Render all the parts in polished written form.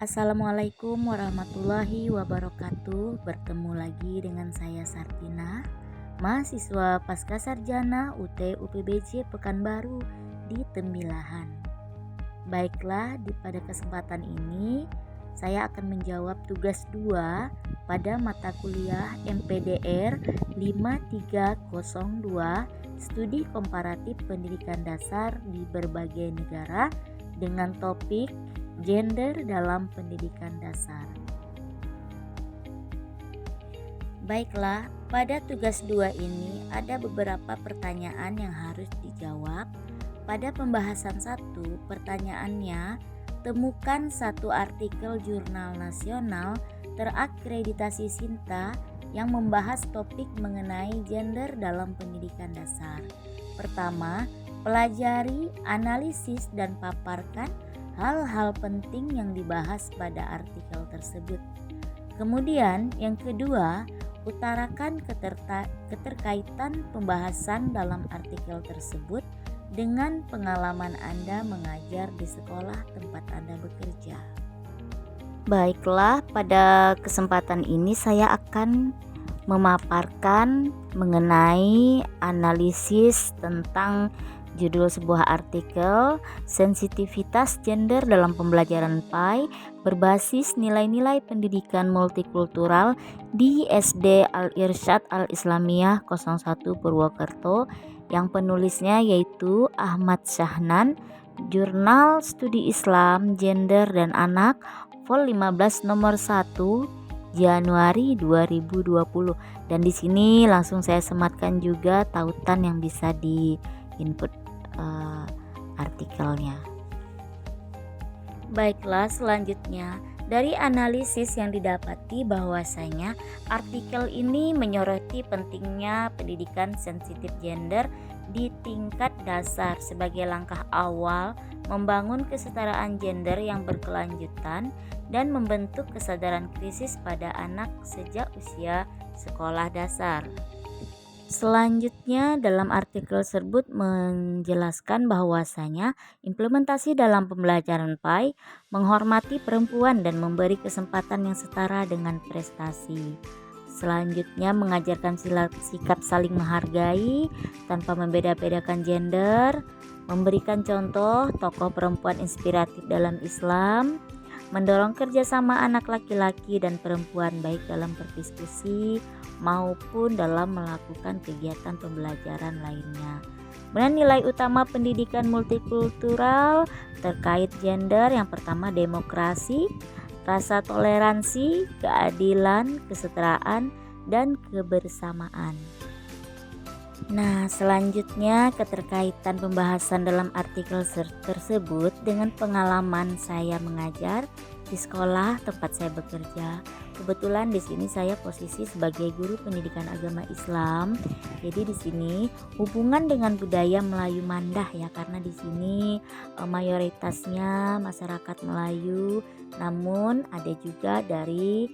Assalamualaikum warahmatullahi wabarakatuh. Bertemu lagi dengan saya Sartina, mahasiswa Pascasarjana UT UPBJ Pekanbaru di Tembilahan. Baiklah, pada kesempatan ini saya akan menjawab tugas 2 pada mata kuliah MPDR 5302 Studi Komparatif Pendidikan Dasar di berbagai negara dengan topik gender dalam pendidikan dasar. Baiklah, pada tugas 2 ini ada beberapa pertanyaan yang harus dijawab. Pada pembahasan 1, pertanyaannya, temukan satu artikel jurnal nasional terakreditasi Sinta yang membahas topik mengenai gender dalam pendidikan dasar. Pertama, pelajari, analisis, dan paparkan hal-hal penting yang dibahas pada artikel tersebut. Kemudian yang kedua, utarakan keterkaitan pembahasan dalam artikel tersebut dengan pengalaman Anda mengajar di sekolah tempat Anda bekerja. Baiklah, pada kesempatan ini saya akan memaparkan mengenai analisis tentang judul sebuah artikel, sensitivitas gender dalam pembelajaran PAI berbasis nilai-nilai pendidikan multikultural di SD Al-Irsyad Al-Islamiyah 01 Purwokerto, yang penulisnya yaitu Ahmad Syahnan, Jurnal Studi Islam, Gender dan Anak, Vol 15 nomor 1 Januari 2020. Dan di sini langsung saya sematkan juga tautan yang bisa di input artikelnya. Baiklah, selanjutnya dari analisis yang didapati bahwasanya artikel ini menyoroti pentingnya pendidikan sensitif gender di tingkat dasar sebagai langkah awal membangun kesetaraan gender yang berkelanjutan dan membentuk kesadaran krisis pada anak sejak usia sekolah dasar. Selanjutnya dalam artikel tersebut menjelaskan bahwasanya implementasi dalam pembelajaran PAI menghormati perempuan dan memberi kesempatan yang setara dengan prestasi. Selanjutnya mengajarkan sikap saling menghargai tanpa membeda-bedakan gender, memberikan contoh tokoh perempuan inspiratif dalam Islam, mendorong kerjasama anak laki-laki dan perempuan baik dalam berdiskusi maupun dalam melakukan kegiatan pembelajaran lainnya. Kemudian nilai utama pendidikan multikultural terkait gender, yang pertama demokrasi, rasa toleransi, keadilan, kesetaraan, dan kebersamaan. Nah, selanjutnya keterkaitan pembahasan dalam artikel tersebut dengan pengalaman saya mengajar di sekolah tempat saya bekerja. Kebetulan di sini saya posisi sebagai guru pendidikan agama Islam. Jadi di sini hubungan dengan budaya Melayu Mandah ya, karena di sini mayoritasnya masyarakat Melayu, namun ada juga dari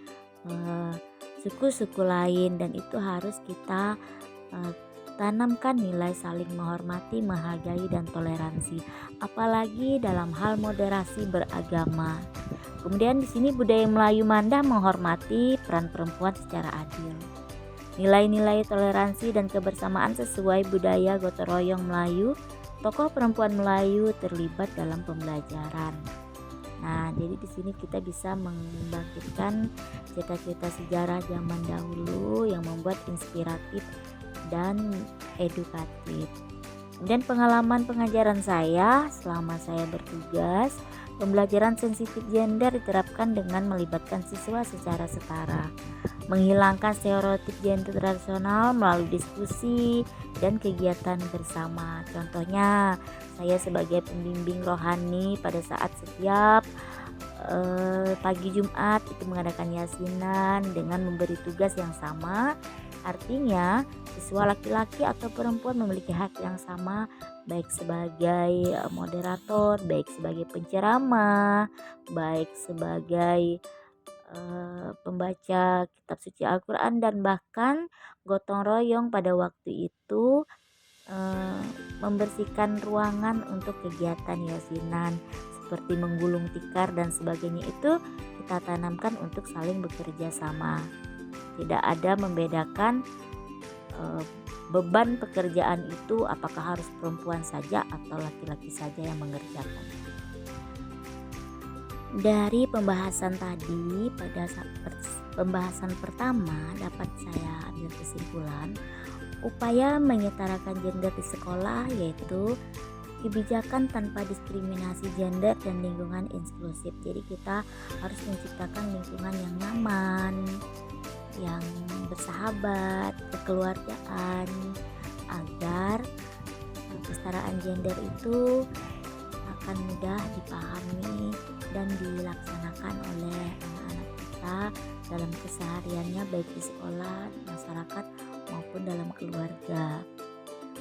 suku-suku lain, dan itu harus kita tanamkan nilai saling menghormati, menghargai, dan toleransi, apalagi dalam hal moderasi beragama. Kemudian di sini budaya Melayu Mandah menghormati peran perempuan secara adil. Nilai-nilai toleransi dan kebersamaan sesuai budaya gotong royong Melayu, tokoh perempuan Melayu terlibat dalam pembelajaran. Nah, jadi di sini kita bisa membangkitkan cerita-cerita sejarah zaman dahulu yang membuat inspiratif dan edukatif. Dan pengalaman pengajaran saya selama saya bertugas, pembelajaran sensitif gender diterapkan dengan melibatkan siswa secara setara, menghilangkan stereotip gender tradisional melalui diskusi dan kegiatan bersama. Contohnya, saya sebagai pembimbing rohani pada saat setiap pagi Jumat itu mengadakan yasinan dengan memberi tugas yang sama. Artinya siswa laki-laki atau perempuan memiliki hak yang sama, baik sebagai moderator, baik sebagai penceramah, baik sebagai pembaca kitab suci Al-Quran, dan bahkan gotong royong pada waktu itu membersihkan ruangan untuk kegiatan yasinan. seperti menggulung tikar dan sebagainya itu kita tanamkan untuk saling bekerja sama. Tidak ada membedakan beban pekerjaan itu apakah harus perempuan saja atau laki-laki saja yang mengerjakan. Dari pembahasan tadi, pada pembahasan pertama dapat saya ambil kesimpulan upaya menyetarakan gender di sekolah yaitu kebijakan tanpa diskriminasi gender dan lingkungan inklusif. Jadi kita harus menciptakan lingkungan yang nyaman, yang bersahabat, kekeluargaan, agar kesetaraan gender itu akan mudah dipahami dan dilaksanakan oleh anak-anak kita dalam kesehariannya, baik di sekolah, masyarakat maupun dalam keluarga.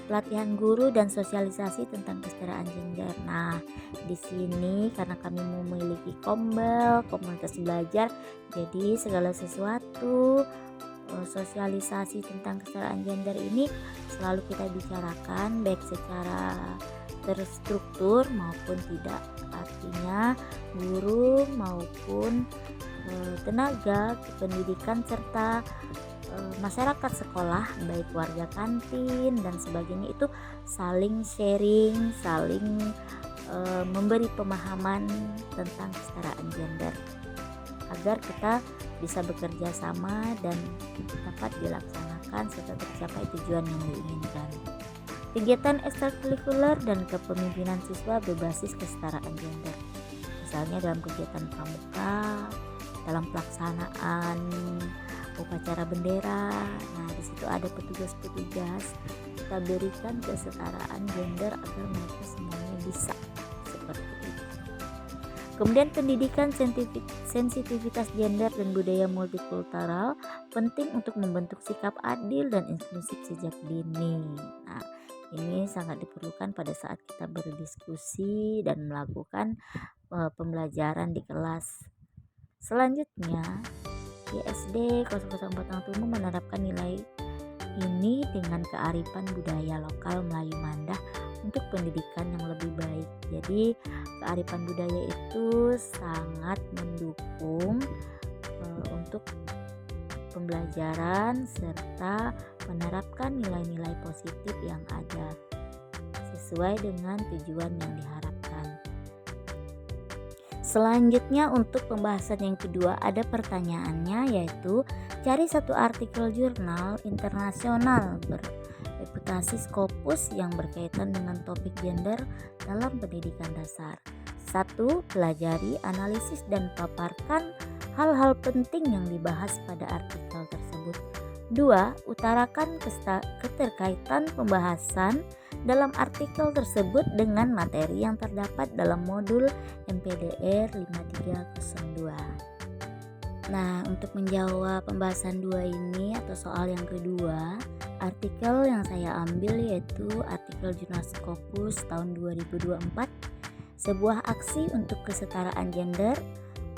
Pelatihan guru dan sosialisasi tentang kesetaraan gender. Nah, di sini karena kami memiliki komunitas belajar, jadi segala sesuatu sosialisasi tentang kesetaraan gender ini selalu kita bicarakan baik secara terstruktur maupun tidak. Artinya guru maupun tenaga pendidikan serta masyarakat sekolah, baik warga kantin dan sebagainya itu saling sharing, saling memberi pemahaman tentang kesetaraan gender agar kita bisa bekerja sama dan dapat dilaksanakan serta tercapai tujuan yang diinginkan. Kegiatan ekstrakurikuler dan kepemimpinan siswa berbasis kesetaraan gender, misalnya dalam kegiatan pramuka, dalam pelaksanaan upacara bendera. Nah, di situ ada petugas-petugas, kita berikan kesetaraan gender agar mereka semuanya bisa seperti itu. Kemudian pendidikan sensitivitas gender dan budaya multikultural penting untuk membentuk sikap adil dan inklusif sejak dini. Nah, ini sangat diperlukan pada saat kita berdiskusi dan melakukan pembelajaran di kelas. Selanjutnya, YSD 004 Tumu menerapkan nilai ini dengan kearifan budaya lokal Melayu Mandah untuk pendidikan yang lebih baik. Jadi kearifan budaya itu sangat mendukung untuk pembelajaran serta menerapkan nilai-nilai positif yang ada sesuai dengan tujuan yang diharapkan. Selanjutnya untuk pembahasan yang kedua ada pertanyaannya, yaitu cari satu artikel jurnal internasional berreputasi Scopus yang berkaitan dengan topik gender dalam pendidikan dasar. 1. Pelajari, analisis dan paparkan hal-hal penting yang dibahas pada artikel tersebut. 2. Utarakan keterkaitan pembahasan dalam artikel tersebut dengan materi yang terdapat dalam modul MPDR 5302. Nah, untuk menjawab pembahasan 2 ini atau soal yang kedua, artikel yang saya ambil yaitu artikel Jurnal Scopus tahun 2024, sebuah aksi untuk kesetaraan gender,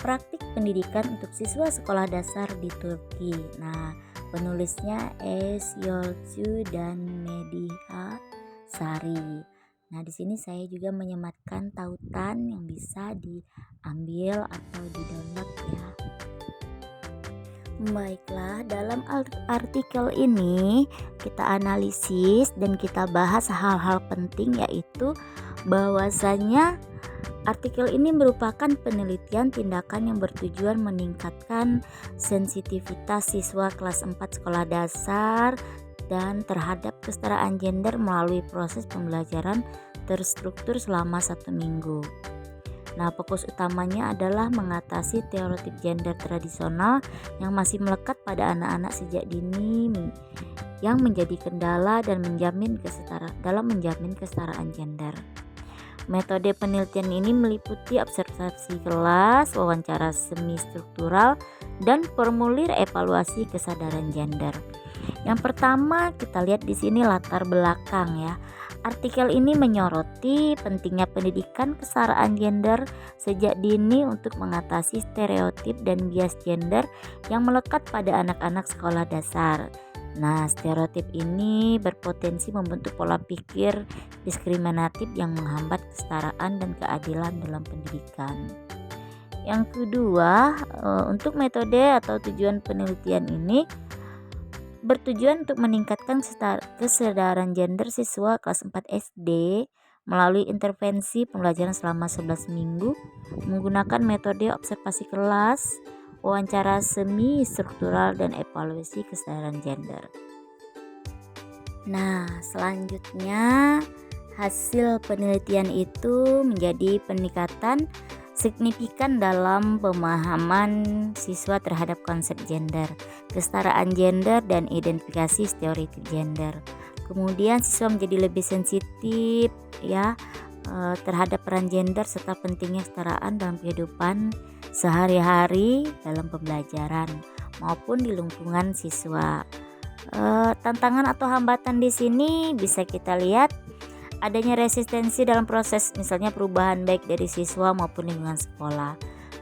praktik pendidikan untuk siswa sekolah dasar di Turki. Nah, penulisnya Es Yolcu dan Mediha Sari. Nah, di sini saya juga menyematkan tautan yang bisa diambil atau di-download ya. Baiklah, dalam artikel ini kita analisis dan kita bahas hal-hal penting, yaitu bahwasanya artikel ini merupakan penelitian tindakan yang bertujuan meningkatkan sensitivitas siswa kelas 4 sekolah dasar dan terhadap kesetaraan gender melalui proses pembelajaran terstruktur selama 1 minggu. Nah, fokus utamanya adalah mengatasi stereotip gender tradisional yang masih melekat pada anak-anak sejak dini yang menjadi kendala dan menjamin kesetaraan gender. Metode penelitian ini meliputi observasi kelas, wawancara semi struktural, dan formulir evaluasi kesadaran gender. Yang pertama kita lihat di sini latar belakang ya. Artikel ini menyoroti pentingnya pendidikan kesetaraan gender sejak dini untuk mengatasi stereotip dan bias gender yang melekat pada anak-anak sekolah dasar. Nah, stereotip ini berpotensi membentuk pola pikir diskriminatif yang menghambat kesetaraan dan keadilan dalam pendidikan. Yang kedua, untuk metode atau tujuan penelitian ini bertujuan untuk meningkatkan kesadaran gender siswa kelas 4 SD melalui intervensi pembelajaran selama 11 minggu menggunakan metode observasi kelas, wawancara semi struktural dan evaluasi kesadaran gender. Nah, selanjutnya hasil penelitian itu menjadi peningkatan signifikan dalam pemahaman siswa terhadap konsep gender, kesetaraan gender, dan identifikasi stereotip gender. Kemudian siswa menjadi lebih sensitif terhadap peran gender serta pentingnya kesetaraan dalam kehidupan sehari-hari dalam pembelajaran maupun di lingkungan siswa. Tantangan atau hambatan di sini bisa kita lihat adanya resistensi dalam proses misalnya perubahan baik dari siswa maupun lingkungan sekolah.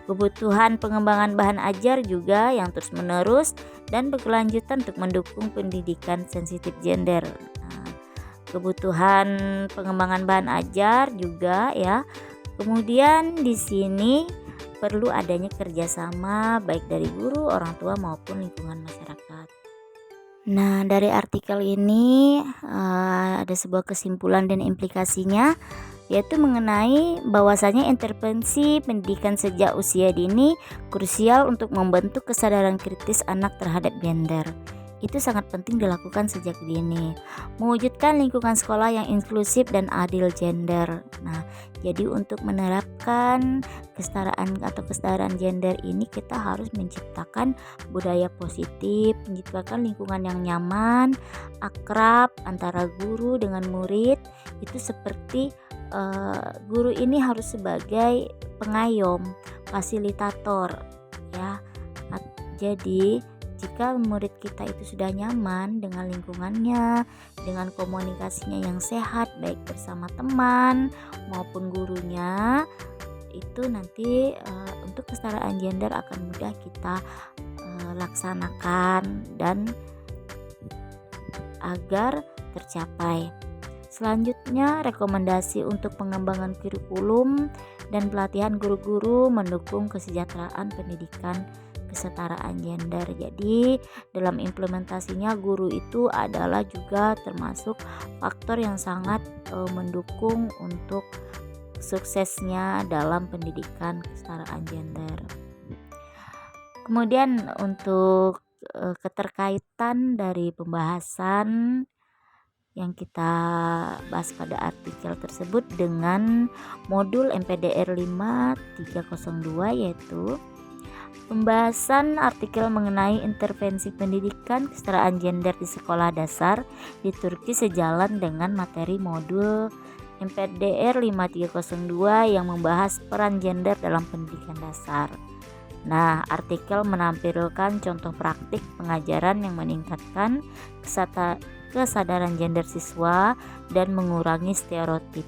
Kebutuhan pengembangan bahan ajar juga yang terus menerus dan berkelanjutan untuk mendukung pendidikan sensitif gender. Nah, kebutuhan pengembangan bahan ajar juga ya. Kemudian di sini perlu adanya kerjasama baik dari guru, orang tua maupun lingkungan masyarakat. Nah, dari artikel ini ada sebuah kesimpulan dan implikasinya, yaitu mengenai bahwasanya intervensi pendidikan sejak usia dini krusial untuk membentuk kesadaran kritis anak terhadap gender. Itu sangat penting dilakukan sejak dini. Mewujudkan lingkungan sekolah yang inklusif dan adil gender. Nah, jadi untuk menerapkan kesetaraan gender ini kita harus menciptakan budaya positif, menciptakan lingkungan yang nyaman, akrab antara guru dengan murid. Itu seperti guru ini harus sebagai pengayom, fasilitator ya. Jadi jika murid kita itu sudah nyaman dengan lingkungannya, dengan komunikasinya yang sehat baik bersama teman maupun gurunya, itu nanti untuk kesetaraan gender akan mudah kita laksanakan dan agar tercapai. Selanjutnya, rekomendasi untuk pengembangan kurikulum dan pelatihan guru-guru mendukung kesejahteraan pendidikan kesetaraan gender. Jadi dalam implementasinya guru itu adalah juga termasuk faktor yang sangat mendukung untuk suksesnya dalam pendidikan kesetaraan gender. Kemudian untuk keterkaitan dari pembahasan yang kita bahas pada artikel tersebut dengan modul MPDR 5302, yaitu pembahasan artikel mengenai intervensi pendidikan kesetaraan gender di sekolah dasar di Turki sejalan dengan materi modul MPDR 5302 yang membahas peran gender dalam pendidikan dasar. Nah, artikel menampilkan contoh praktik pengajaran yang meningkatkan kesadaran gender siswa dan mengurangi stereotip.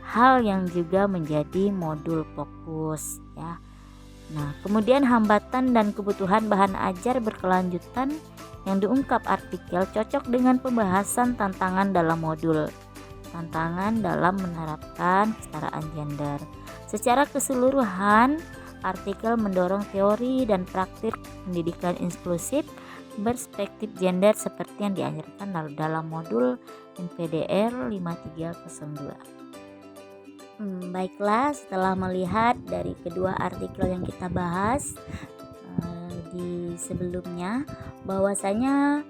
Hal yang juga menjadi modul fokus ya. Nah, kemudian hambatan dan kebutuhan bahan ajar berkelanjutan yang diungkap artikel cocok dengan pembahasan tantangan dalam modul. Tantangan dalam menerapkan kesetaraan gender. Secara keseluruhan, artikel mendorong teori dan praktik pendidikan inklusif berspektif gender seperti yang diajarkan dalam modul MPDR 5302. Baiklah, setelah melihat dari kedua artikel yang kita bahas di sebelumnya, bahwasanya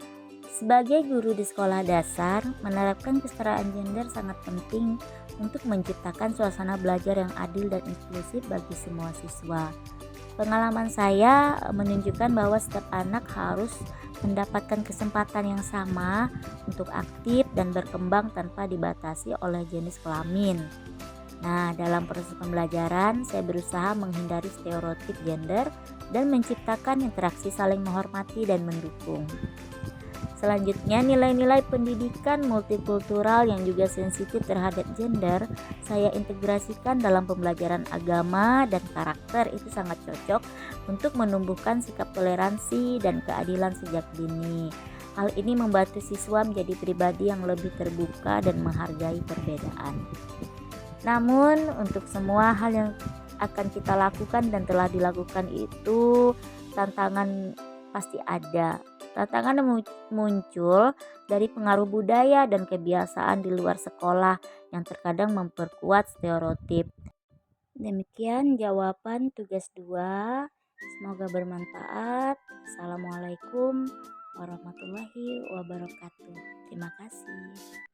sebagai guru di sekolah dasar, menerapkan kesetaraan gender sangat penting untuk menciptakan suasana belajar yang adil dan inklusif bagi semua siswa. Pengalaman saya menunjukkan bahwa setiap anak harus mendapatkan kesempatan yang sama untuk aktif dan berkembang tanpa dibatasi oleh jenis kelamin. Nah, dalam proses pembelajaran, saya berusaha menghindari stereotip gender dan menciptakan interaksi saling menghormati dan mendukung. Selanjutnya, nilai-nilai pendidikan multikultural yang juga sensitif terhadap gender saya integrasikan dalam pembelajaran agama dan karakter. Itu sangat cocok untuk menumbuhkan sikap toleransi dan keadilan sejak dini. Hal ini membantu siswa menjadi pribadi yang lebih terbuka dan menghargai perbedaan. Namun, untuk semua hal yang akan kita lakukan dan telah dilakukan itu, tantangan pasti ada. Tantangan muncul dari pengaruh budaya dan kebiasaan di luar sekolah yang terkadang memperkuat stereotip. Demikian jawaban tugas 2. Semoga bermanfaat. Assalamualaikum warahmatullahi wabarakatuh. Terima kasih.